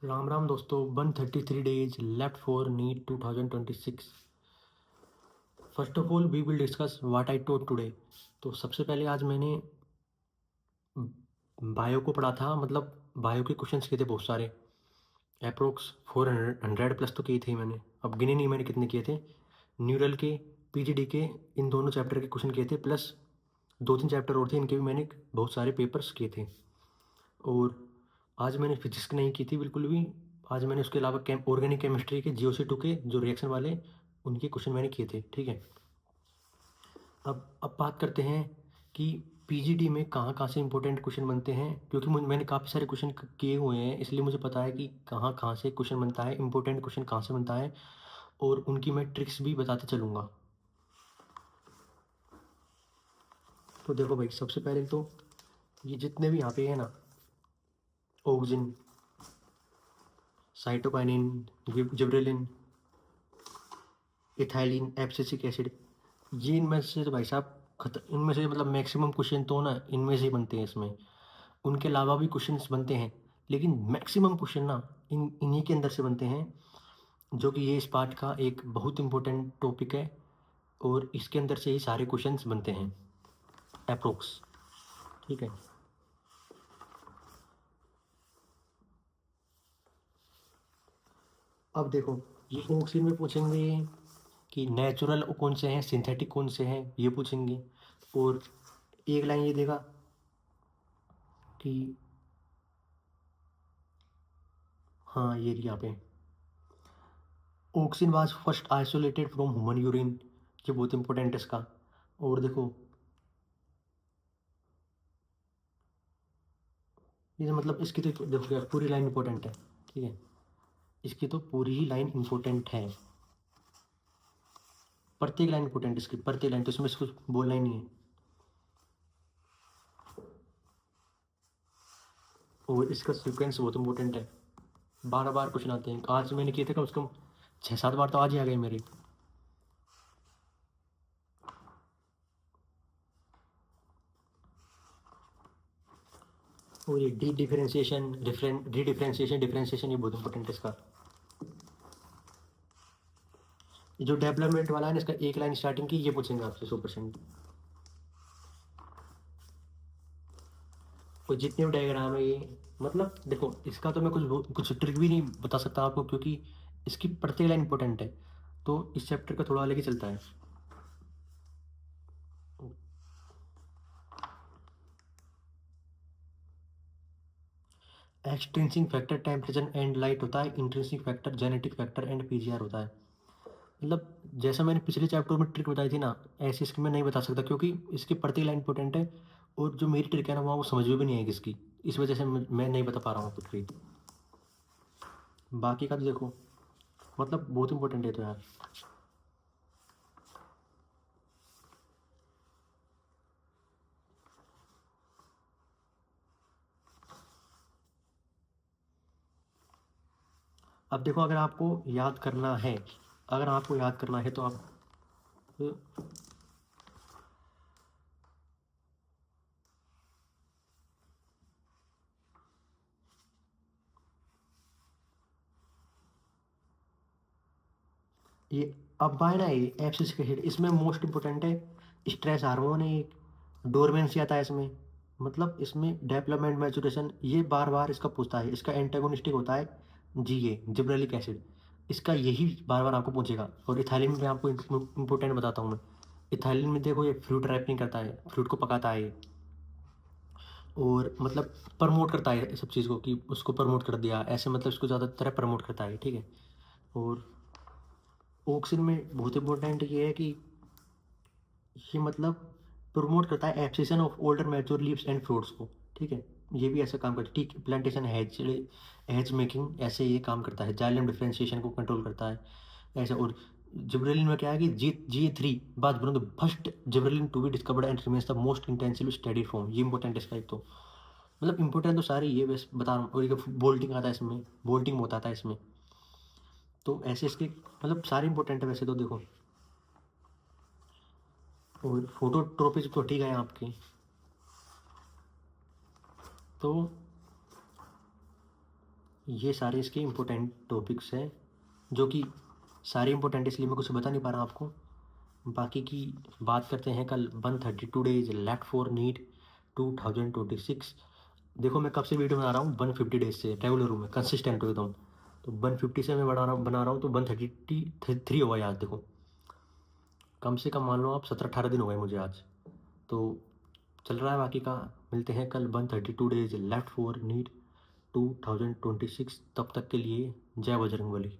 राम राम दोस्तों। 133 days left for NEET 2026। First of all we will discuss what I taught today. तो सबसे पहले आज मैंने बायो को पढ़ा था। मतलब बायो के क्वेश्चंस किए थे बहुत सारे, अप्रोक्स 400 प्लस तो किए थे मैंने। अब गिने नहीं मैंने कितने किए थे। न्यूरल के, पीजीडी के, इन दोनों चैप्टर के क्वेश्चन किए थे, प्लस दो तीन चैप्टर और थे, इनके भी मैंने बहुत सारे पेपर्स किए थे। और आज मैंने फिजिक्स नहीं की थी बिल्कुल भी। आज मैंने उसके अलावा ऑर्गेनिक केमिस्ट्री के GOC2 के जो रिएक्शन वाले, उनके क्वेश्चन मैंने किए थे। ठीक है। अब बात करते हैं कि पीजीडी में कहाँ कहाँ से इंपॉर्टेंट क्वेश्चन बनते हैं, क्योंकि मैंने काफ़ी सारे क्वेश्चन किए हुए हैं, इसलिए मुझे पता है कि कहाँ कहाँ से क्वेश्चन बनता है, इंपॉर्टेंट क्वेश्चन कहाँ से बनता है, और उनकी मैं ट्रिक्स भी बताते चलूँगा। तो देखो भाई, सबसे पहले तो ये जितने भी यहाँ पे है ना, auxin, cytokinin, gibberellin, ethylene, abscisic acid, ये इनमें से तो भाई साहब इनमें से मतलब मैक्सिमम क्वेश्चन तो ना इनमें से ही बनते हैं इसमें। उनके अलावा भी क्वेश्चंस बनते हैं, लेकिन मैक्सिमम क्वेश्चन ना इन्हीं के अंदर से बनते हैं, जो कि ये इस पार्ट का एक बहुत इंपॉर्टेंट टॉपिक है, और इसके अंदर से ही सारे क्वेश्चंस बनते हैं अप्रोक्स। ठीक है। अब देखो, ये ऑक्सीजन में पूछेंगे कि नेचुरल कौन से हैं, सिंथेटिक कौन से हैं, ये पूछेंगे। और एक लाइन ये देगा कि हाँ, ये यहाँ पे oxygen was first isolated from human urine, ये बहुत इंपॉर्टेंट है इसका। और देखो, ये मतलब इसकी तो देखो क्या पूरी लाइन इंपॉर्टेंट है। ठीक है, इसकी तो पूरी ही लाइन इंपॉर्टेंट है, प्रत्येक लाइन इंपॉर्टेंट, इसकी प्रत्येक लाइन, तो इसमें कुछ बोलना ही नहीं है। और इसका सीक्वेंस बहुत इंपॉर्टेंट है, बार बार क्वेश्चन आते हैं। आज मैंने किए थे कम से कम 6-7 बार, तो आज ही आ गए मेरे। और ये डी डिफरेंशिएशन, डिफरेंशिएशन, ये बहुत इंपॉर्टेंट है इसका। ये जो डेवलपमेंट वाला है ना, इसका एक लाइन स्टार्टिंग की, ये पूछेंगे आपसे 100%। और जितने भी डायग्राम है ये, मतलब देखो, इसका तो मैं कुछ कुछ ट्रिक भी नहीं बता सकता आपको, क्योंकि इसकी प्रत्येक लाइन इंपॉर्टेंट है, तो इस चैप्टर का थोड़ा अलग ही चलता है। Extrinsic factor temperature and light होता है, intrinsic factor genetic factor and PGR होता है। मतलब जैसा मैंने पिछले चैप्टर में ट्रिक बताई थी ना, ऐसी इसकी मैं नहीं बता सकता, क्योंकि इसकी प्रत्येक लाइन इंपॉर्टेंट है, और जो मेरी ट्रिक है ना, वहाँ वो समझ में भी नहीं आएगी इसकी, इस वजह से मैं नहीं बता पा रहा हूँ कुछ भी। बाकी का तो देखो, मतलब बहुत इंपॉर्टेंट है तो यार। अब देखो, अगर आपको याद करना है, अगर आपको याद करना है तो आप ये अब आए ना, ये एब्सिसिक एसिड, इसमें मोस्ट इंपॉर्टेंट है स्ट्रेस हार्मोन है, डोरमेंसी आता है इसमें। मतलब इसमें डेवलपमेंट मैचुरेशन, ये बार बार इसका पूछता है। इसका एंटागोनिस्टिक होता है जिब्रेलिक एसिड, इसका यही बार बार आपको पूछेगा। और इथाइलिन में आपको इंपॉर्टेंट बताता हूँ मैं। इथाइलिन में देखो, ये फ्रूट रैपिंग करता है, फ्रूट को पकाता है ये, और मतलब प्रमोट करता है सब चीज़ को, कि उसको प्रमोट कर दिया ऐसे, मतलब इसको ज़्यादातर प्रमोट करता है। ठीक है। और ऑक्सीजन में बहुत इंपॉर्टेंट ये है कि ये मतलब प्रमोट करता है abscission of older mature leaves and fruits को। ठीक है, ये भी ऐसा काम करता है। ठीक, प्लांटेशन हेज मेकिंग, ऐसे ये काम करता है। जाइलम डिफरेंशिएशन को कंट्रोल करता है ऐसे। और जिब्रेलिन में क्या है कि G3 बाद बनो, the first gibberellin to be discovered and remains the most intensive study form, ये इंपॉर्टेंट है इसका एक तो। मतलब इंपॉर्टेंट तो सारे ये बस बता रहा हूँ। और एक बोल्टिंग आता है इसमें, बोल्टिंग बहुत आता है इसमें। तो ऐसे इसके मतलब सारे इंपॉर्टेंट है वैसे तो देखो। और फोटोट्रोपिक तो ठीक है आपकी। तो ये सारे इसके इम्पोर्टेंट टॉपिक्स हैं, जो कि सारे इम्पोर्टेंट इसलिए मैं कुछ बता नहीं पा रहा आपको। बाकी की बात करते हैं कल। 132 डेज लेफ्ट फॉर नीट 2026। देखो मैं कब से वीडियो बना रहा हूँ, 150 डेज से रेगुलर हूँ मैं, कंसिस्टेंट हूँ एकदम। तो 150 से मैं बना रहा हूँ तो 133 हो गया आज। देखो कम से कम मान लो आप 17-18 दिन हो गए मुझे आज। तो चल रहा है बाकी का। मिलते हैं कल। 132 डेज लेफ्ट फॉर नीट 2026। तब तक के लिए जय बजरंगबली।